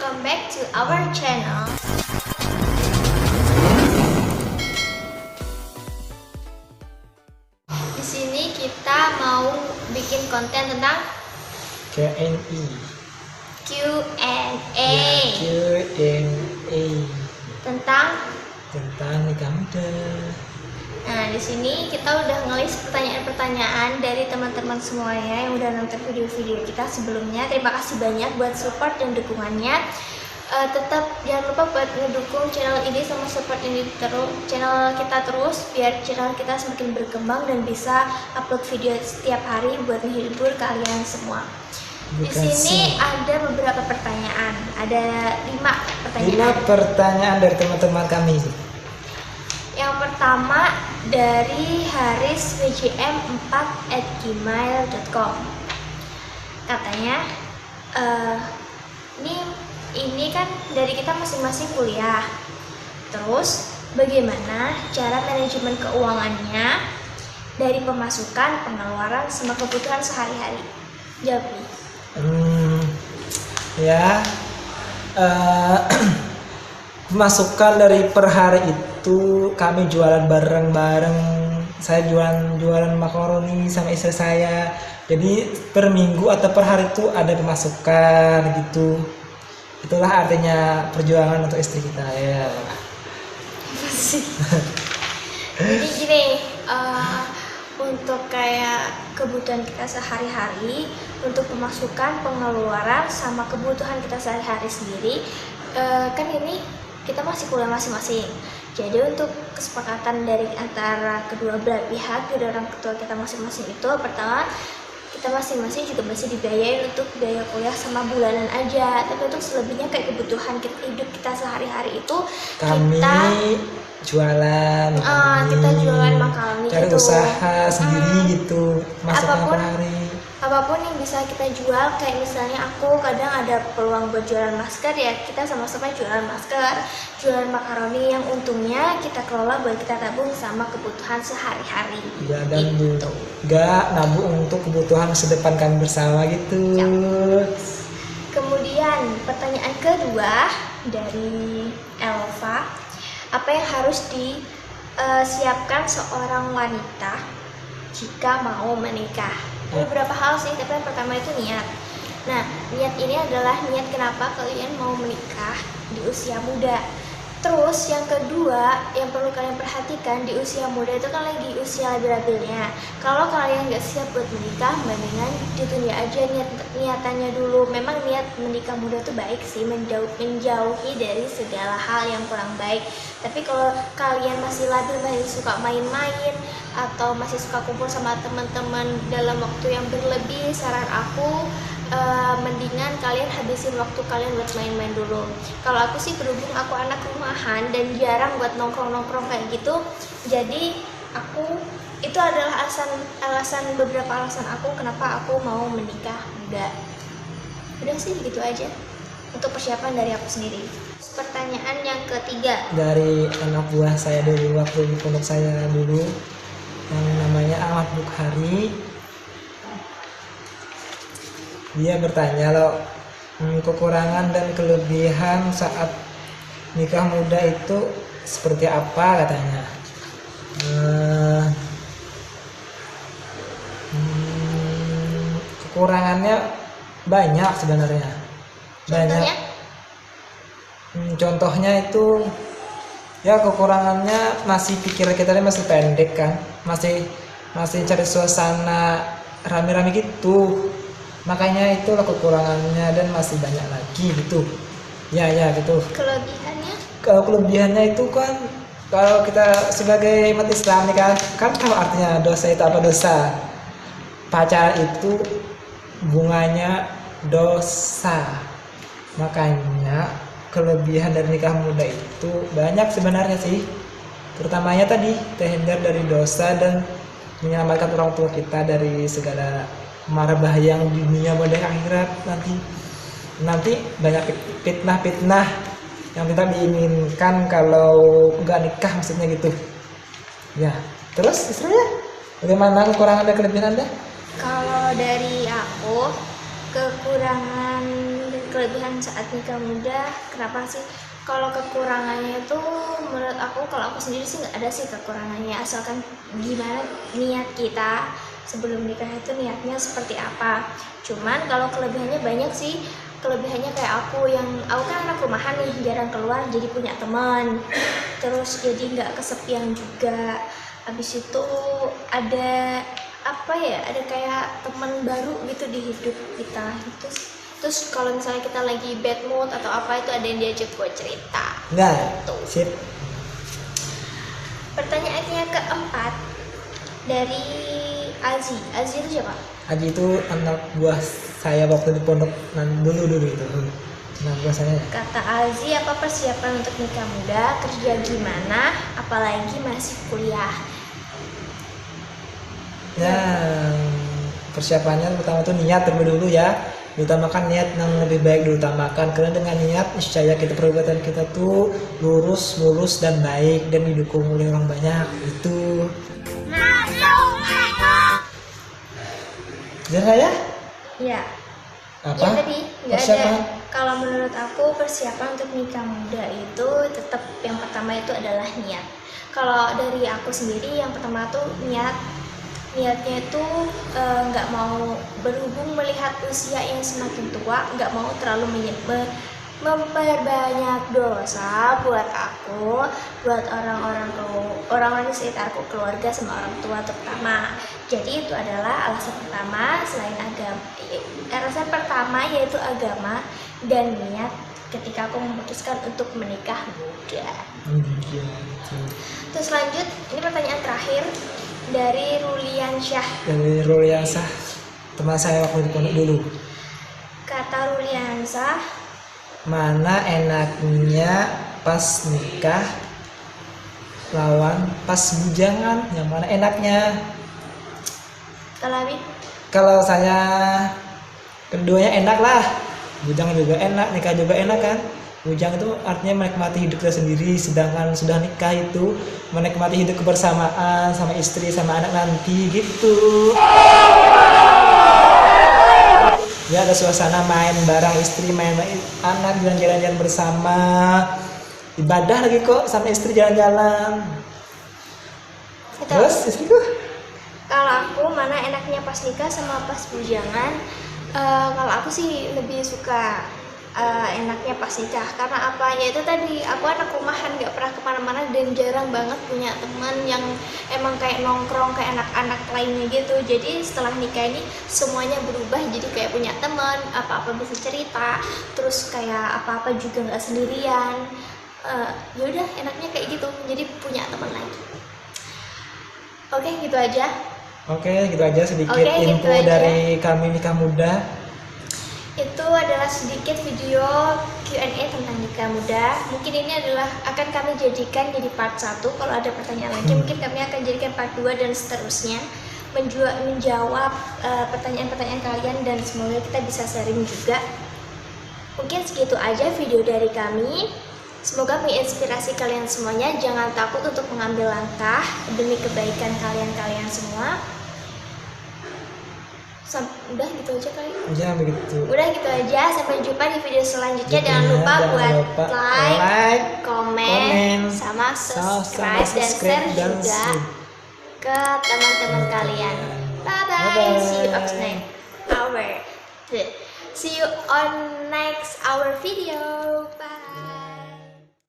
welcome back to our channel. Di sini kita mau bikin konten tentang Q&A. Q&A. Q&A tentang nikah muda. Nah, di sini kita udah ngelis pertanyaan-pertanyaan dari teman-teman semuanya yang udah nonton video-video kita sebelumnya. Terima kasih banyak buat support dan dukungannya. Tetap jangan lupa buat ngedukung channel ini sama support ini channel kita terus biar channel kita semakin berkembang dan bisa upload video setiap hari buat menghibur kalian semua. Di sini ada beberapa pertanyaan. Ada 5 pertanyaan dari teman-teman kami. Yang pertama dari hariswjm4@gmail.com. Katanya, ini kan dari kita masing-masing kuliah. Terus bagaimana cara manajemen keuangannya dari pemasukan, pengeluaran, sama kebutuhan sehari-hari? Jawab nih. Pemasukan dari per hari itu kami jualan bareng-bareng. Saya jualan makaroni sama istri saya. Jadi per minggu atau per hari itu ada pemasukan gitu. Itulah artinya perjuangan untuk istri kita ya. Jadi gini, untuk kayak kebutuhan kita sehari-hari, untuk pemasukan, pengeluaran, sama kebutuhan kita sehari-hari sendiri, kan ini kita masih kuliah masing-masing. Jadi untuk kesepakatan dari antara kedua belah pihak, dari orang tua kita masing-masing itu, pertama kita masing-masing juga masih dibiayain untuk biaya kuliah sama bulanan aja. Tapi untuk selebihnya kayak kebutuhan hidup kita sehari-hari itu kami jualan makaroni cari gitu. Usaha sendiri gitu, masuknya per hari. Apapun yang bisa kita jual, kayak misalnya aku kadang ada peluang buat jualan masker, ya kita sama-sama jualan masker, jualan makaroni yang untungnya kita kelola buat kita tabung sama kebutuhan sehari-hari. Ya, dan gitu. Gak nabung untuk kebutuhan masa depan kami bersama gitu. Kemudian pertanyaan kedua dari Elva, apa yang harus disiapkan seorang wanita jika mau menikah? Ada beberapa hal sih, tapi yang pertama itu niat. Nah, niat ini adalah niat kenapa kalian mau menikah di usia muda. Terus yang kedua yang perlu kalian perhatikan, di usia muda itu kan lagi usia labil-labilnya. Kalau kalian nggak siap buat menikah, mendingan ditunda aja niatannya dulu. Memang niat menikah muda itu baik sih, menjauhi dari segala hal yang kurang baik. Tapi kalau kalian masih labil, masih suka main-main, atau masih suka kumpul sama teman-teman dalam waktu yang berlebih, saran aku mendingan kalian habisin waktu kalian buat main-main dulu. Kalau aku sih berhubung aku anak rumahan dan jarang buat nongkrong-nongkrong kayak gitu, jadi aku itu adalah beberapa alasan aku kenapa aku mau menikah muda. Udah sih gitu aja untuk persiapan dari aku sendiri. Pertanyaan yang ketiga dari anak buah saya dulu, waktu di pondok saya dulu, yang namanya Ahmad Bukhari. Dia bertanya loh, kekurangan dan kelebihan saat nikah muda itu seperti apa katanya. Kekurangannya banyak sebenarnya. contohnya. Contohnya itu ya, kekurangannya masih pikiran kita masih pendek kan, masih cari suasana rame-rame gitu. Makanya itulah kekurangannya, dan masih banyak lagi gitu. Ya gitu. Kelebihannya? Kalau kelebihannya itu kan, kalau kita sebagai umat Islam nih kan tahu artinya dosa itu apa. Dosa pacaran itu bunganya dosa. Makanya kelebihan dari nikah muda itu banyak sebenarnya sih. Terutamanya tadi terhindar dari dosa dan menyelamatkan orang tua kita dari segala mara bahaya yang di dunia dan akhirat nanti banyak fitnah yang tidak diinginkan kalau nggak nikah, maksudnya gitu ya. Terus istilahnya bagaimana kekurangan dan kelebihan Anda? Kalau dari aku, kekurangan dan kelebihan saat nikah muda, kenapa sih? Kalau kekurangannya itu menurut aku, kalau aku sendiri sih nggak ada sih kekurangannya, asalkan gimana niat kita sebelum nikah itu niatnya seperti apa. Cuman kalau kelebihannya banyak sih. Kelebihannya kayak aku kan anak rumahan nih, jarang keluar, jadi punya teman, terus jadi nggak kesepian juga. Habis itu ada apa ya, ada kayak teman baru gitu di hidup kita. Terus kalau misalnya kita lagi bad mood atau apa, itu ada yang diajak buat cerita. Nah, Gitu. sip. Pertanyaannya keempat dari Azi. Azi itu siapa? Aji itu anak buah saya waktu di pondok dulu gitu. Anak buah saya. Kata Azi, apa persiapan untuk nikah muda, kerja gimana, apalagi masih kuliah? Ya, persiapannya pertama tuh niat terlebih dulu ya. Diutamakan niat yang lebih baik diutamakan, karena dengan niat niscaya kita perbuatan kita tuh lurus, mulus dan baik dan didukung oleh orang banyak itu. Dan saya Ya, apa? ya tadi nggak ada. Persiapan? Kalau menurut aku persiapan untuk nikah muda itu tetap yang pertama itu adalah niat. Kalau dari aku sendiri yang pertama tuh niatnya itu nggak mau, berhubung melihat usia yang semakin tua, nggak mau terlalu memperbanyak dosa buat aku, buat orang-orang di sekitarku, keluarga sama orang tua terutama. Jadi itu adalah alasan pertama selain agama. Alasan pertama yaitu agama dan niat ketika aku memutuskan untuk menikah muda. Iya. Terus lanjut, ini pertanyaan terakhir dari Ruliansyah. Dari Ruliansah, teman saya waktu di pondok dulu. Kata Ruliansyah, mana enaknya pas nikah lawan pas bujangan, yang mana enaknya? kalau Abi? Kalau saya keduanya enak lah, bujang juga enak, nikah juga enak kan. Bujang itu artinya menikmati hidup kita sendiri, sedangkan sudah nikah itu menikmati hidup kebersamaan sama istri sama anak nanti gitu. Ya, ada suasana main bareng istri, main anak, jalan-jalan bersama, ibadah lagi kok sama istri jalan-jalan. Terus istriku? Kalau aku mana enaknya pas nikah sama pas bujangan? Kalau aku sih lebih suka enaknya pas nikah, karena apa? Ya itu tadi, aku anak rumahan, nggak pernah kemana-mana dan jarang banget punya teman yang emang kayak nongkrong kayak anak-anak lainnya gitu. Jadi setelah nikah ini semuanya berubah, jadi kayak punya teman, apa-apa bisa cerita, terus kayak apa-apa juga nggak sendirian. Yaudah enaknya kayak gitu, jadi punya teman lagi. Oke, gitu aja. Oke, gitu aja sedikit Oke, gitu info aja. dari kami nikah muda. Itu adalah sedikit video Q&A tentang nikah muda. Mungkin ini akan kami jadikan jadi part 1. Kalau ada pertanyaan lagi mungkin kami akan jadikan part 2 dan seterusnya, menjawab pertanyaan-pertanyaan kalian, dan semoga kita bisa sharing juga. Mungkin segitu aja video dari kami. Semoga menginspirasi kalian semuanya. Jangan takut untuk mengambil langkah demi kebaikan kalian semua. Udah gitu aja kali. Ya begitu. Udah gitu aja, sampai jumpa di video selanjutnya. Jangan lupa buat like, komen, sama subscribe dan share juga ke teman-teman kalian. Bye bye. See you on next hour video.